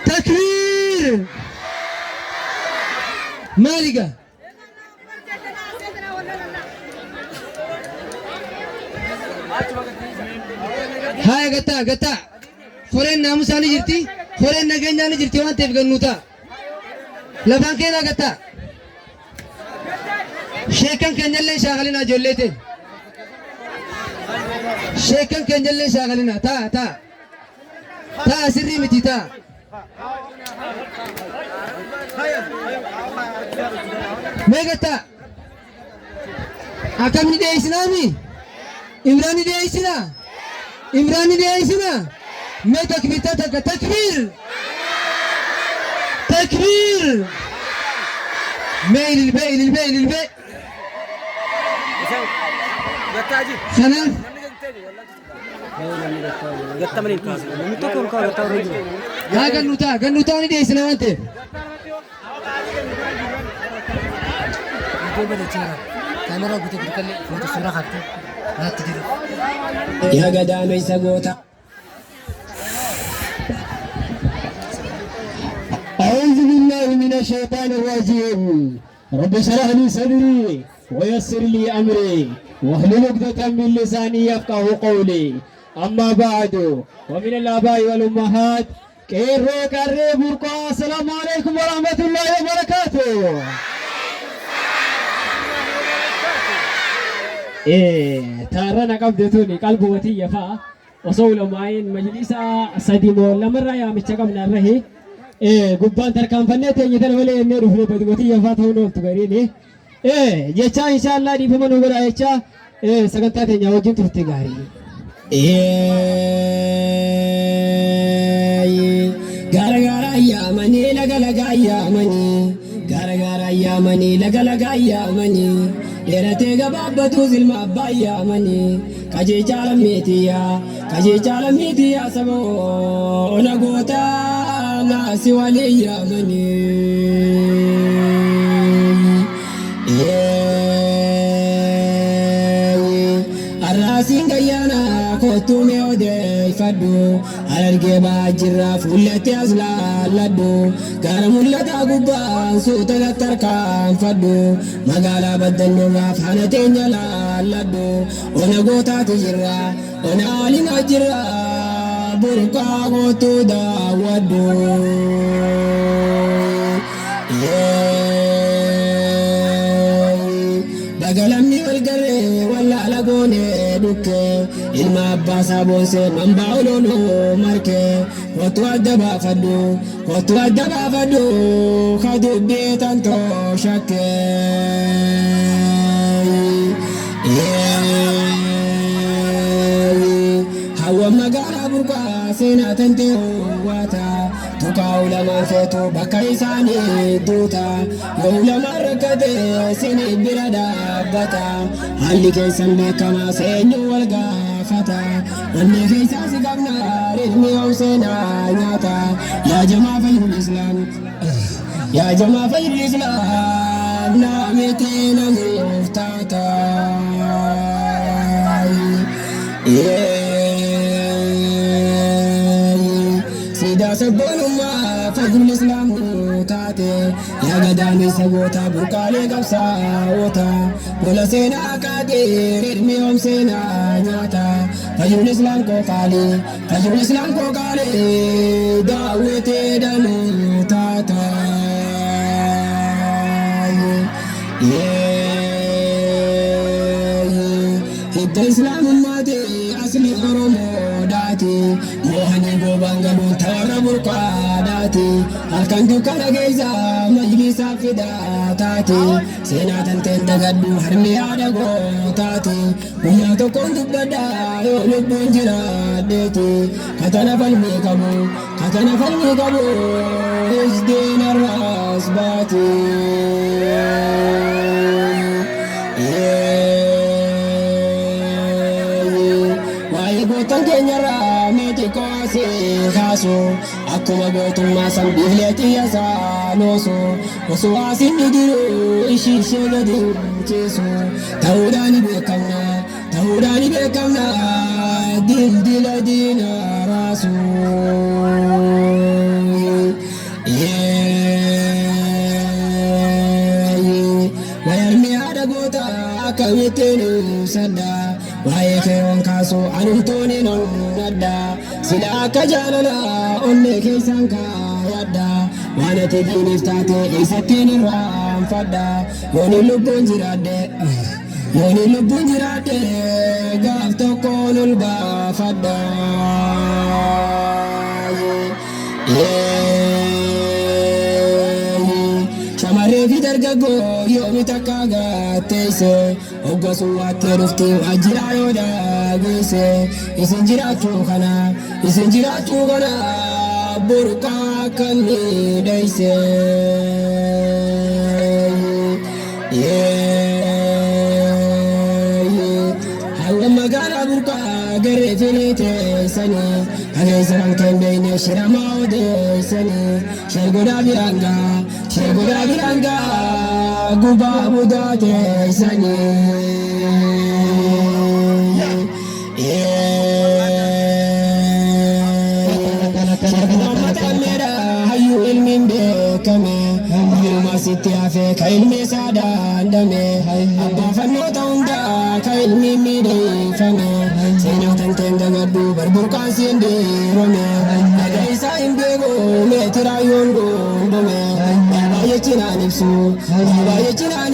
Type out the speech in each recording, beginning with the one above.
تكبير مالقة هاي قطع خورين ناموساني جرتي خورين نجنجاني جرتي وان تفقن نوتا لفان كينا قطع شيكن كنجلين شاغلين جوليتين شيكن كنجلين شاغلين تا سري متي تا ميغتا أكمل دي إسلامي إمراني دي إسلام إمراني دي إسلام ما تكبير تكبير تكبير ميل البيت خلاص ها قنوتا دي إسلام أنت يا قدام يسقوتا أعوذ بالله من الشيطان الرجيم رب اشرح لي صدري ويسر لي أمري واحلل عقدة من لساني يفقهوا قولي أما بعد ومن الآباء والأمهات كيرو كاري برقا السلام عليكم ورحمة الله وبركاته تارا نقب دتوني قلبوتي يفا وصول معين مجلسا سديمو لمرة يا مشكم نرهي قبان تركان فنيتي يدل ولي نيرو في بدوتي يفا تونو تغريني جيشا إن شاء الله دي فمن وغرا يشا سكنتاتي نيوجين تفتغاري gara gara ya mani laga ya mani gara gara ya mani laga ya mani derate gababbatu zilma abaya mani kaje chala mitiya sabo ona gota na siwali ya mani arrasinga yana kotume ode ifadu alarge bajira fulati azla ladu garamulata gubba suta tarkan fadu magala badalno rafhanate nyala ladu ona gota tijira ona alina jira burqa gotu dawadu dagalamni walgare wala lagone dukke ilma abbasa bonse mambaulono marke kotu adaba fadu khadu betanto shakke hawa magara burqa sena tante wata tukaula mafetu bakaisani duta yola marakade sini birada bata hali kesambe kama senyu walga fata wanne keisa sigabna ridmi wamsena nyata ya jama fayrul islam ya jama fayrul islam na metina muftata sida sabonuma fadul islam taate ya gadani sabota burkale kapsa wota bola sena akade ridmi om sena nyata fadul islam ko kale dawete danu tata hidda islam mate asli oromo dati mohani gobangalu tara burqadati halkan dukana geiza majlisa fida tati sena tante dagaddu harmi ada go tati unya to kondu bada yo lubun jira deti katana falmi kabu isdina rasbati Tangkenyara meti kosi kaso akuma gotuma sambileti yasa noso koso asini diru ishi shegadi cheso taudani bekamna دلدل دينا راسو ويرمي على قوتا كمتين سدا وهيكون كاسو عنتوني ندا سلاك جالنا أولي كيسان كايدا وانا تديني فتاتي إيساتين الرام فدا يوني لبون جرادي يوني لبون جرادي قافتو كون البافدا shamarree fi dargaggoo yoomi takka gaatteesse hoggasu waattee dhufti waajjira yoo dhaageesse isin jiraachuu kana burqaa kan miidhayse hanga magaalaa burqaa garee fileeteessanii hageessa kan kenneen shiramaa odeessanii sheegodaa biranga gubaa mudaateessanii hayyuu ilmiin beekame hayyuuma sitti hafe ka ilmi isaa daandame abbaa fannoota hundaa ka ilmiin miidheeffame seenaa tanteen dagaddu barburqaan siin deerome dhaga isaa hin beeku meetiraayyoon gondome baay'echinaan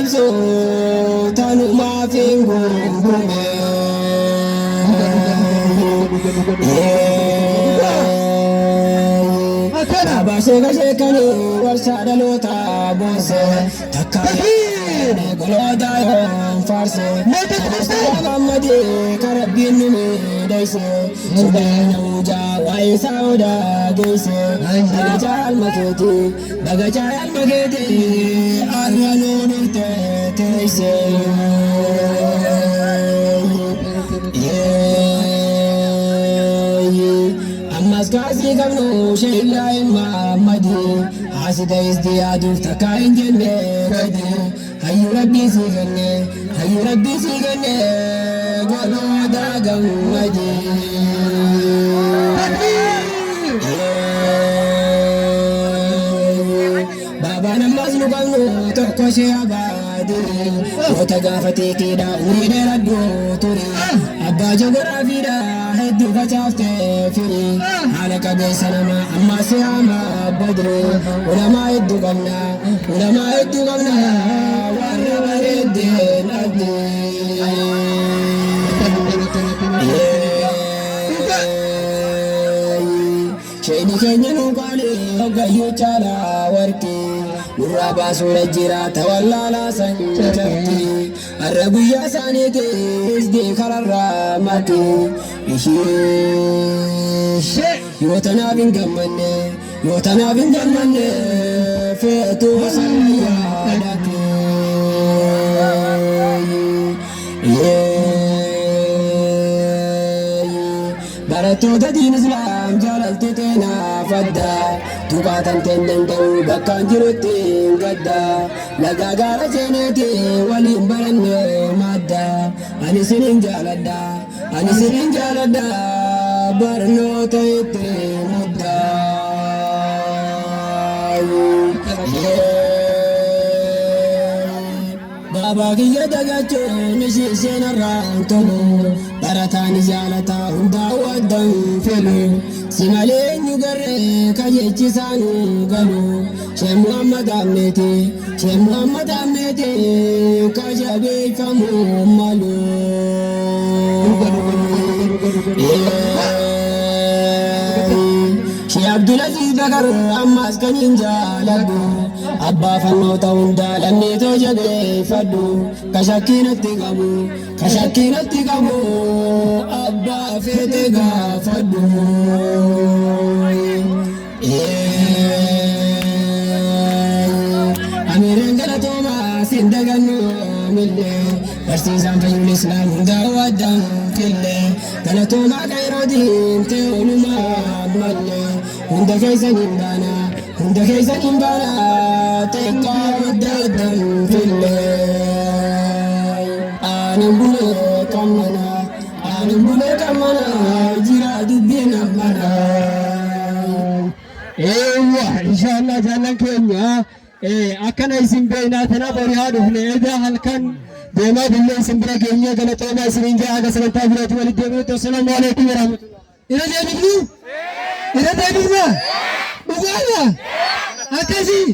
ibsu tanumaaf hin gongume Abasheka shekani warshaa dhaloota boonse takka golootaa yoon faarse Sabaa gammadee karabbiin nu miidhayse Subaana muujaa waa'ee isaa odaa geesse Bagachaa alma keetii arra nuu dhufte teeyse Kaasii qabnu sheellaa Muhammadi haasita isdiyaaduuf takka hin jenne gadi hayyuu rabbii sii kenne godhooda gammadi. Baabaan ammas nu qabnu tokko shee abaadiri goota gaafatee keedha umurii dheeradhuu ture abbaa jogoraa fiidha hedduu facaaftee firi haala qabeessa nama ammaa si haama badre ulamaa hedduu qabna warra bareeddeen abdi. Sheeni keenya nu qaale hoggayyuu caalaa warqee nurraa baasuudha jira tawallaalaa sanjatti har'a guyyaa isaaniitiis deekararraa mati yoo tanaaf hin gammanne feetuu sana yaadate barattoota diin islaam jaalalti teenaa fadda tuqaatan teenden ta'uu bakkaan jirutti hin gadda lagaa gaara seeneeti waliin baranne madda ani sinin jaaladha barnoota itti mudda Baabaa kiyya dagachuun ishii seenarraan tolu barataan jaalataa hundaa waddan felu si malee eenyu garree ka jechisaan galu Sheekh Muhammad Ahmeti ka jabeeffamu malu. Sheekh Abdulaziz Bakar ammas kan hin jaaladhu abbaa fannoota hundaa lammiitoo jabeeffadhu ka shakkiinatti qabu abbaa feete gaafadhu. Amiireen galatoomaa siin dagannu millee barsiisaan fayyul islaam hundaa waddaan kille galatoomaa kayrootiin ta'e olumaa mallee hunda keessan hin baana teekkaa waddaan kille aanin bulee qammana maashaallah jaallan keenya akkana isin beeynaa tana borihaa dhufne edaa halkan deemaa billee isin bira geenye galatoomaa isiniin jaa aga sagantaa biraatti walitti deebinutti assalaamu alaikum warahmatullah. Ira deebifnu dhugaadha akkasii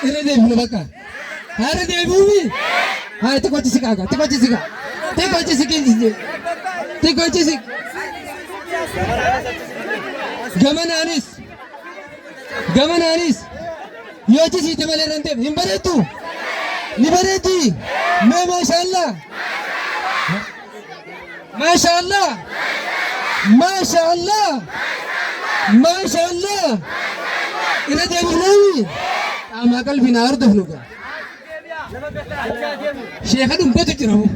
ira deebifnu bakka haara deebi'uumi haa xiqqoochi siqaaga xiqqoochi siq gamanaanis yoo jisiite malee ranteef hin bareetu ni bareeti mee maashaallah ira deebifnaawi qaamaa qalbii naa hordofnu gaa sheeka dhumbatu jiramu